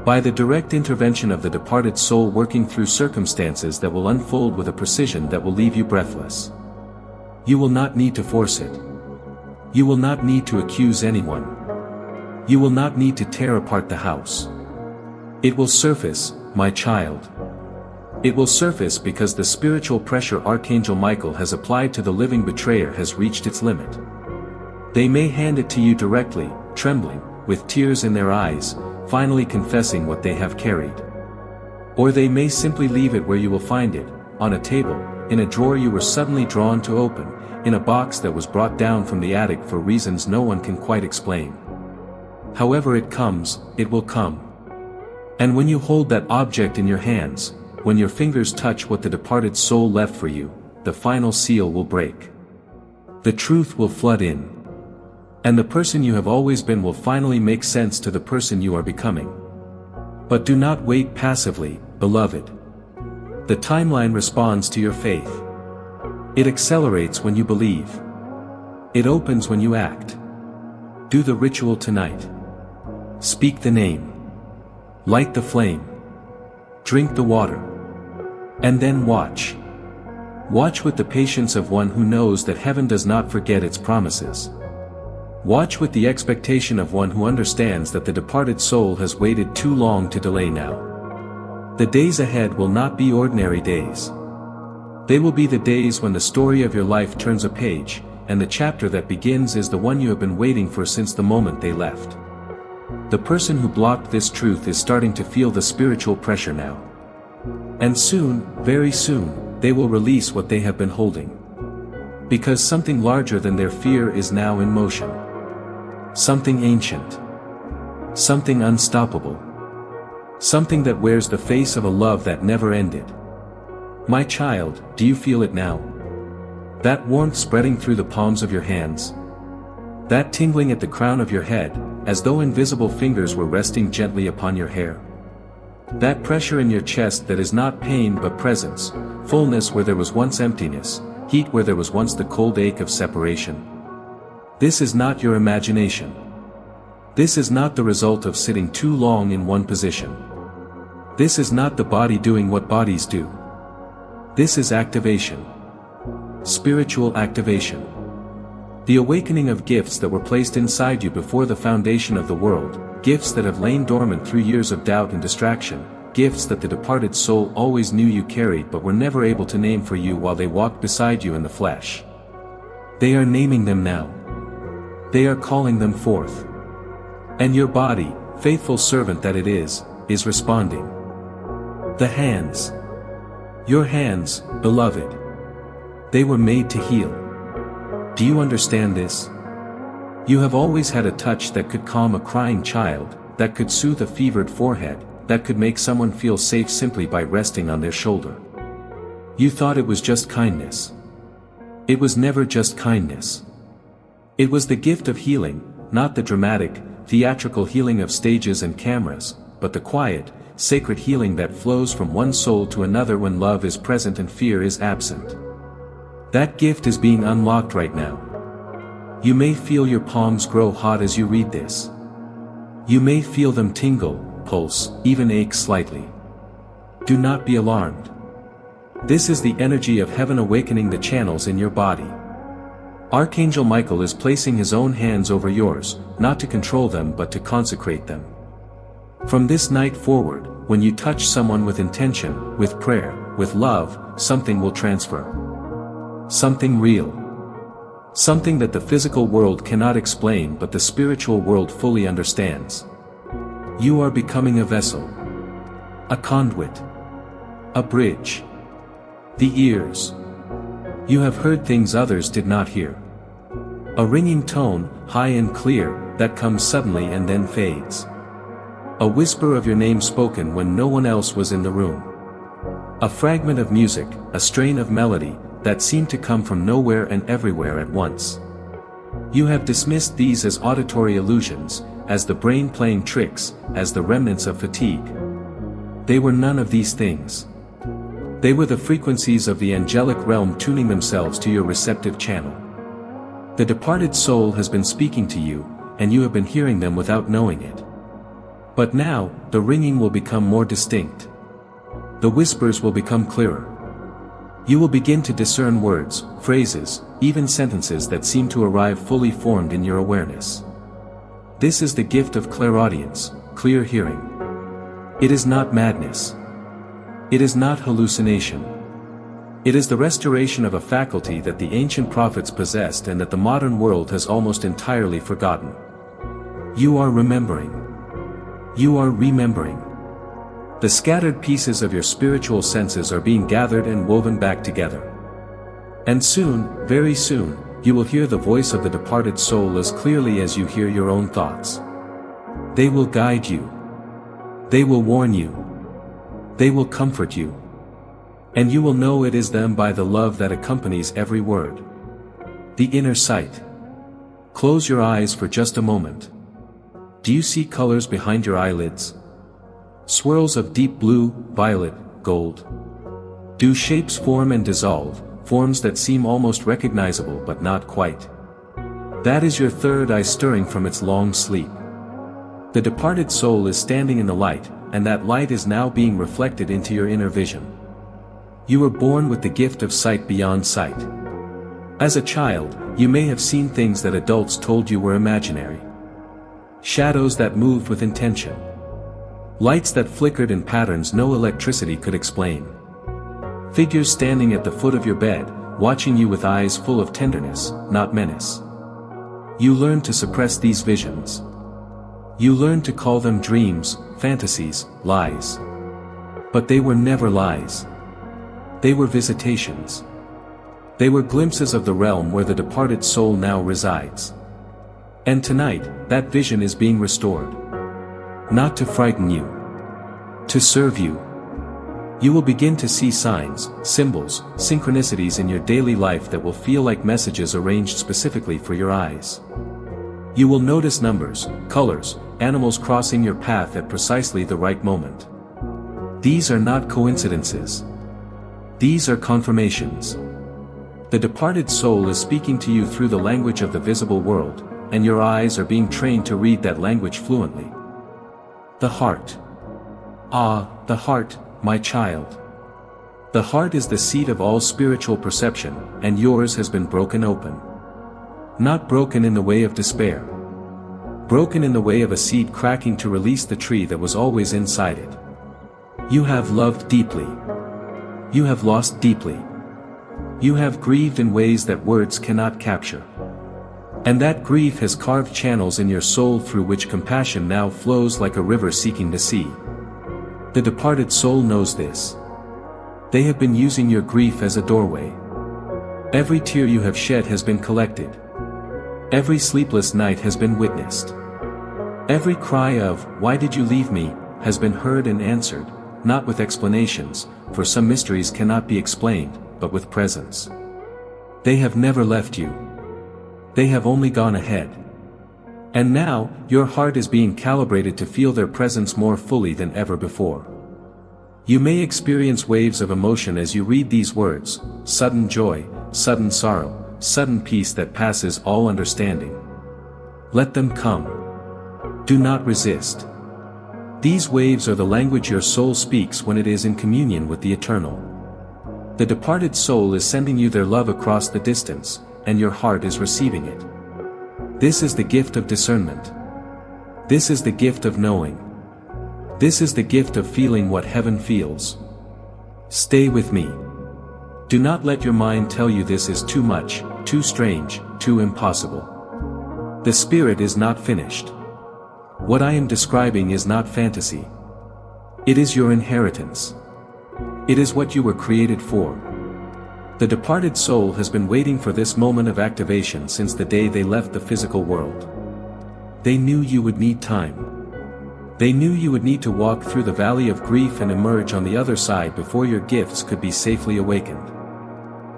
By the direct intervention of the departed soul working through circumstances that will unfold with a precision that will leave you breathless. You will not need to force it. You will not need to accuse anyone. You will not need to tear apart the house. It will surface, my child. It will surface because the spiritual pressure Archangel Michael has applied to the living betrayer has reached its limit. They may hand it to you directly, trembling, with tears in their eyes, finally confessing what they have carried. Or they may simply leave it where you will find it, on a table, in a drawer you were suddenly drawn to open, in a box that was brought down from the attic for reasons no one can quite explain. However it comes, it will come. And when you hold that object in your hands, when your fingers touch what the departed soul left for you, the final seal will break. The truth will flood in. And the person you have always been will finally make sense to the person you are becoming. But do not wait passively, beloved. The timeline responds to your faith. It accelerates when you believe. It opens when you act. Do the ritual tonight. Speak the name. Light the flame. Drink the water. And then watch. Watch with the patience of one who knows that heaven does not forget its promises. Watch with the expectation of one who understands that the departed soul has waited too long to delay now. The days ahead will not be ordinary days. They will be the days when the story of your life turns a page, and the chapter that begins is the one you have been waiting for since the moment they left. The person who blocked this truth is starting to feel the spiritual pressure now. And soon, very soon, they will release what they have been holding. Because something larger than their fear is now in motion. Something ancient. Something unstoppable. Something that wears the face of a love that never ended. My child, do you feel it now? That warmth spreading through the palms of your hands? That tingling at the crown of your head, as though invisible fingers were resting gently upon your hair? That pressure in your chest that is not pain but presence, fullness where there was once emptiness, heat where there was once the cold ache of separation? This is not your imagination. This is not the result of sitting too long in one position. This is not the body doing what bodies do. This is activation. Spiritual activation. The awakening of gifts that were placed inside you before the foundation of the world, gifts that have lain dormant through years of doubt and distraction, gifts that the departed soul always knew you carried but were never able to name for you while they walked beside you in the flesh. They are naming them now. They are calling them forth. And your body, faithful servant that it is responding. The hands. Your hands, beloved. They were made to heal. Do you understand this? You have always had a touch that could calm a crying child, that could soothe a fevered forehead, that could make someone feel safe simply by resting on their shoulder. You thought it was just kindness. It was never just kindness. It was the gift of healing, not the dramatic, theatrical healing of stages and cameras, but the quiet, sacred healing that flows from one soul to another when love is present and fear is absent. That gift is being unlocked right now. You may feel your palms grow hot as you read this. You may feel them tingle, pulse, even ache slightly. Do not be alarmed. This is the energy of heaven awakening the channels in your body. Archangel Michael is placing his own hands over yours, not to control them but to consecrate them. From this night forward, when you touch someone with intention, with prayer, with love, something will transfer. Something real. Something that the physical world cannot explain but the spiritual world fully understands. You are becoming a vessel. A conduit. A bridge. The ears. You have heard things others did not hear. A ringing tone, high and clear, that comes suddenly and then fades. A whisper of your name spoken when no one else was in the room. A fragment of music, a strain of melody, that seemed to come from nowhere and everywhere at once. You have dismissed these as auditory illusions, as the brain playing tricks, as the remnants of fatigue. They were none of these things. They were the frequencies of the angelic realm tuning themselves to your receptive channel. The departed soul has been speaking to you, and you have been hearing them without knowing it. But now, the ringing will become more distinct. The whispers will become clearer. You will begin to discern words, phrases, even sentences that seem to arrive fully formed in your awareness. This is the gift of clairaudience, clear hearing. It is not madness. It is not hallucination. It is the restoration of a faculty that the ancient prophets possessed and that the modern world has almost entirely forgotten. You are remembering. You are remembering. The scattered pieces of your spiritual senses are being gathered and woven back together. And soon, very soon, you will hear the voice of the departed soul as clearly as you hear your own thoughts. They will guide you. They will warn you. They will comfort you. And you will know it is them by the love that accompanies every word. The inner sight. Close your eyes for just a moment. Do you see colors behind your eyelids? Swirls of deep blue, violet, gold. Do shapes form and dissolve, forms that seem almost recognizable but not quite? That is your third eye stirring from its long sleep. The departed soul is standing in the light, and that light is now being reflected into your inner vision. You were born with the gift of sight beyond sight. As a child, you may have seen things that adults told you were imaginary. Shadows that moved with intention. Lights that flickered in patterns no electricity could explain. Figures standing at the foot of your bed, watching you with eyes full of tenderness, not menace. You learned to suppress these visions. You learned to call them dreams, fantasies, lies. But they were never lies. They were visitations. They were glimpses of the realm where the departed soul now resides. And tonight, that vision is being restored. Not to frighten you. To serve you. You will begin to see signs, symbols, synchronicities in your daily life that will feel like messages arranged specifically for your eyes. You will notice numbers, colors, animals crossing your path at precisely the right moment. These are not coincidences. These are confirmations. The departed soul is speaking to you through the language of the visible world, and your eyes are being trained to read that language fluently. The heart. Ah, the heart, my child. The heart is the seat of all spiritual perception, and yours has been broken open. Not broken in the way of despair. Broken in the way of a seed cracking to release the tree that was always inside it. You have loved deeply. You have lost deeply. You have grieved in ways that words cannot capture. And that grief has carved channels in your soul through which compassion now flows like a river seeking the sea. The departed soul knows this. They have been using your grief as a doorway. Every tear you have shed has been collected. Every sleepless night has been witnessed. Every cry of, "Why did you leave me?" has been heard and answered, not with explanations, for some mysteries cannot be explained, but with presence. They have never left you. They have only gone ahead. And now, your heart is being calibrated to feel their presence more fully than ever before. You may experience waves of emotion as you read these words: sudden joy, sudden sorrow, sudden peace that passes all understanding. Let them come. Do not resist. These waves are the language your soul speaks when it is in communion with the eternal. The departed soul is sending you their love across the distance, and your heart is receiving it. This is the gift of discernment. This is the gift of knowing. This is the gift of feeling what heaven feels. Stay with me. Do not let your mind tell you this is too much, too strange, too impossible. The spirit is not finished. What I am describing is not fantasy. It is your inheritance. It is what you were created for. The departed soul has been waiting for this moment of activation since the day they left the physical world. They knew you would need time. They knew you would need to walk through the valley of grief and emerge on the other side before your gifts could be safely awakened.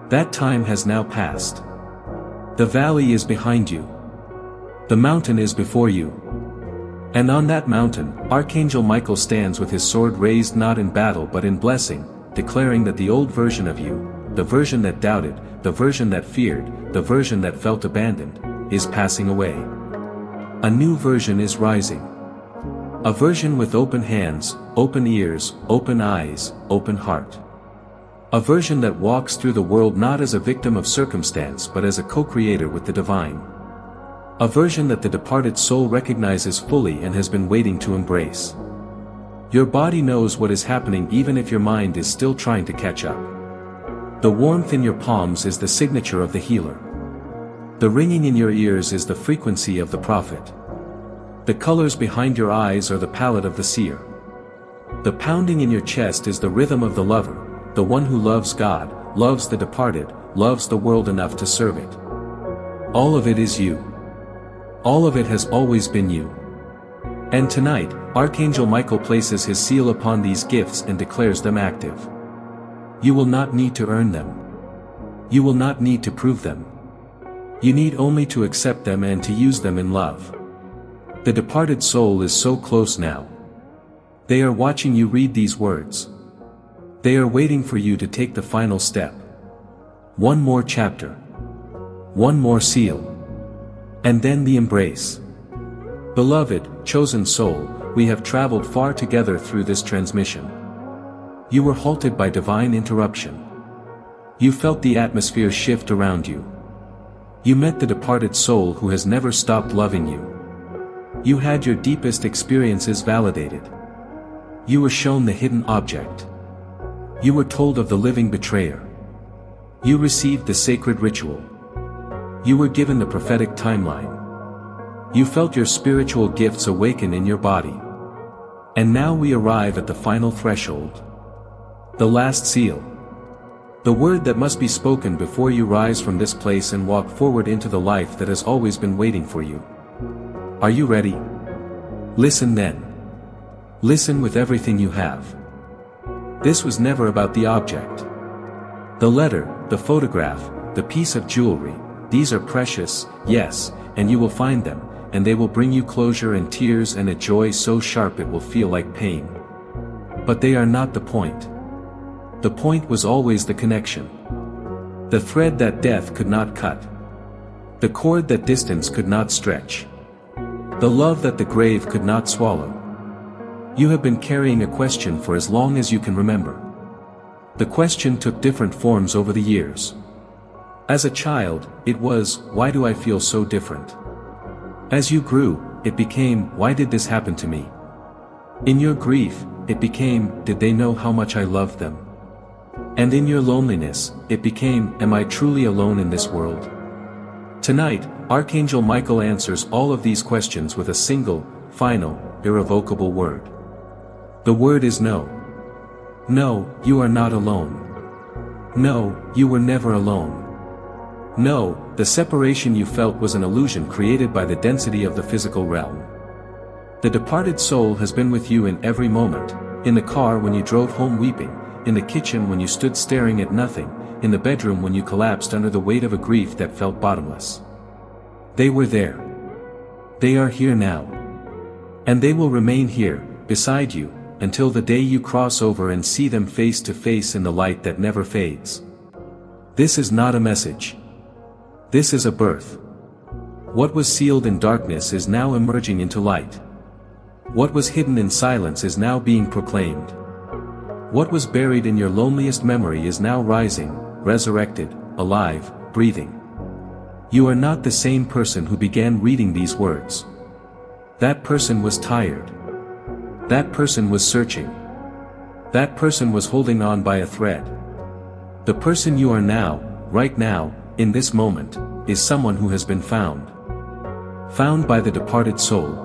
That time has now passed. The valley is behind you. The mountain is before you. And on that mountain, Archangel Michael stands with his sword raised not in battle but in blessing, declaring that the old version of you, the version that doubted, the version that feared, the version that felt abandoned, is passing away. A new version is rising. A version with open hands, open ears, open eyes, open heart. A version that walks through the world not as a victim of circumstance but as a co-creator with the divine. A version that the departed soul recognizes fully and has been waiting to embrace. Your body knows what is happening even if your mind is still trying to catch up. The warmth in your palms is the signature of the healer. The ringing in your ears is the frequency of the prophet. The colors behind your eyes are the palette of the seer. The pounding in your chest is the rhythm of the lover, the one who loves God, loves the departed, loves the world enough to serve it. All of it is you. All of it has always been you. And tonight, Archangel Michael places his seal upon these gifts and declares them active. You will not need to earn them. You will not need to prove them. You need only to accept them and to use them in love. The departed soul is so close now. They are watching you read these words. They are waiting for you to take the final step. One more chapter. One more seal. And then the embrace. Beloved, chosen soul, we have traveled far together through this transmission. You were halted by divine interruption. You felt the atmosphere shift around you. You met the departed soul who has never stopped loving you. You had your deepest experiences validated. You were shown the hidden object. You were told of the living betrayer. You received the sacred ritual. You were given the prophetic timeline. You felt your spiritual gifts awaken in your body. And now we arrive at the final threshold. The last seal. The word that must be spoken before you rise from this place and walk forward into the life that has always been waiting for you. Are you ready? Listen then. Listen with everything you have. This was never about the object. The letter, the photograph, the piece of jewelry, these are precious, yes, and you will find them, and they will bring you closure and tears and a joy so sharp it will feel like pain. But they are not the point. The point was always the connection. The thread that death could not cut. The cord that distance could not stretch. The love that the grave could not swallow. You have been carrying a question for as long as you can remember. The question took different forms over the years. As a child, it was, why do I feel so different? As you grew, it became, why did this happen to me? In your grief, it became, did they know how much I loved them? And in your loneliness, it became, am I truly alone in this world? Tonight, Archangel Michael answers all of these questions with a single, final, irrevocable word. The word is no. No, you are not alone. No, you were never alone. No, the separation you felt was an illusion created by the density of the physical realm. The departed soul has been with you in every moment, in the car when you drove home weeping, in the kitchen when you stood staring at nothing, in the bedroom when you collapsed under the weight of a grief that felt bottomless. They were there. They are here now. And they will remain here, beside you, until the day you cross over and see them face to face in the light that never fades. This is not a message. This is a birth. What was sealed in darkness is now emerging into light. What was hidden in silence is now being proclaimed. What was buried in your loneliest memory is now rising, resurrected, alive, breathing. You are not the same person who began reading these words. That person was tired. That person was searching. That person was holding on by a thread. The person you are now, right now, in this moment, is someone who has been found. Found by the departed soul.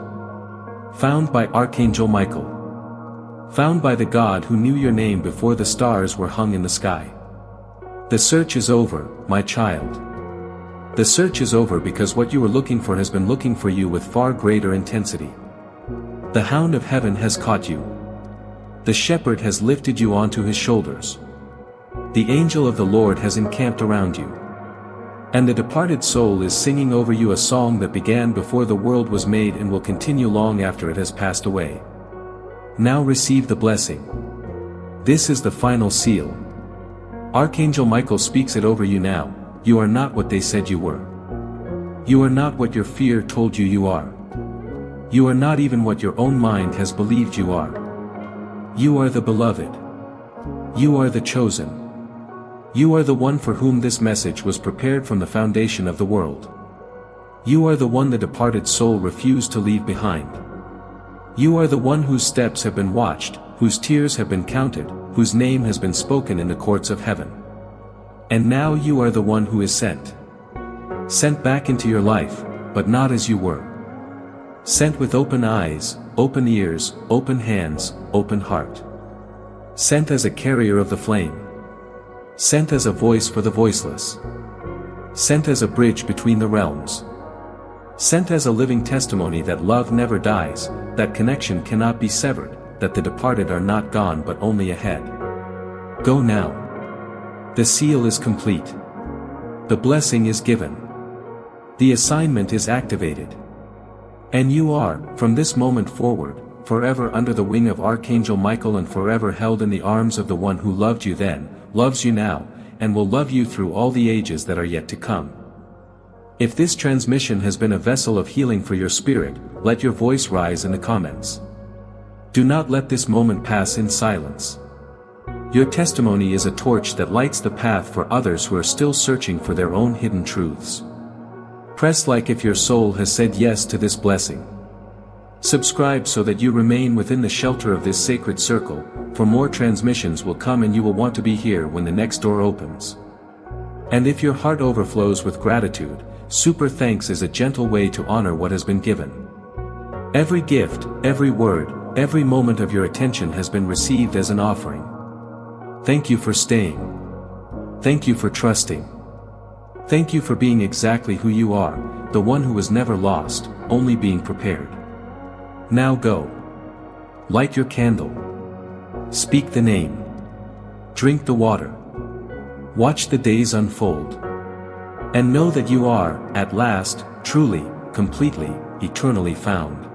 Found by Archangel Michael. Found by the God who knew your name before the stars were hung in the sky. The search is over, my child. The search is over because what you were looking for has been looking for you with far greater intensity. The hound of heaven has caught you. The shepherd has lifted you onto his shoulders. The angel of the Lord has encamped around you. And the departed soul is singing over you a song that began before the world was made and will continue long after it has passed away. Now receive the blessing. This is the final seal. Archangel Michael speaks it over you now. You are not what they said you were. You are not what your fear told you you are. You are not even what your own mind has believed you are. You are the beloved. You are the chosen. You are the one for whom this message was prepared from the foundation of the world. You are the one the departed soul refused to leave behind. You are the one whose steps have been watched, whose tears have been counted, whose name has been spoken in the courts of heaven. And now you are the one who is sent. Sent back into your life, but not as you were. Sent with open eyes, open ears, open hands, open heart. Sent as a carrier of the flame. Sent as a voice for the voiceless. Sent as a bridge between the realms. Sent as a living testimony that love never dies, that connection cannot be severed, that the departed are not gone but only ahead. Go now. The seal is complete. The blessing is given. The assignment is activated. And you are, from this moment forward, forever under the wing of Archangel Michael and forever held in the arms of the one who loved you then, loves you now, and will love you through all the ages that are yet to come. If this transmission has been a vessel of healing for your spirit, let your voice rise in the comments. Do not let this moment pass in silence. Your testimony is a torch that lights the path for others who are still searching for their own hidden truths. Press like if your soul has said yes to this blessing. Subscribe so that you remain within the shelter of this sacred circle, for more transmissions will come and you will want to be here when the next door opens. And if your heart overflows with gratitude, super thanks is a gentle way to honor what has been given. Every gift, every word, every moment of your attention has been received as an offering. Thank you for staying. Thank you for trusting. Thank you for being exactly who you are, the one who was never lost, only being prepared. Now go. Light your candle. Speak the name. Drink the water. Watch the days unfold. And know that you are, at last, truly, completely, eternally found.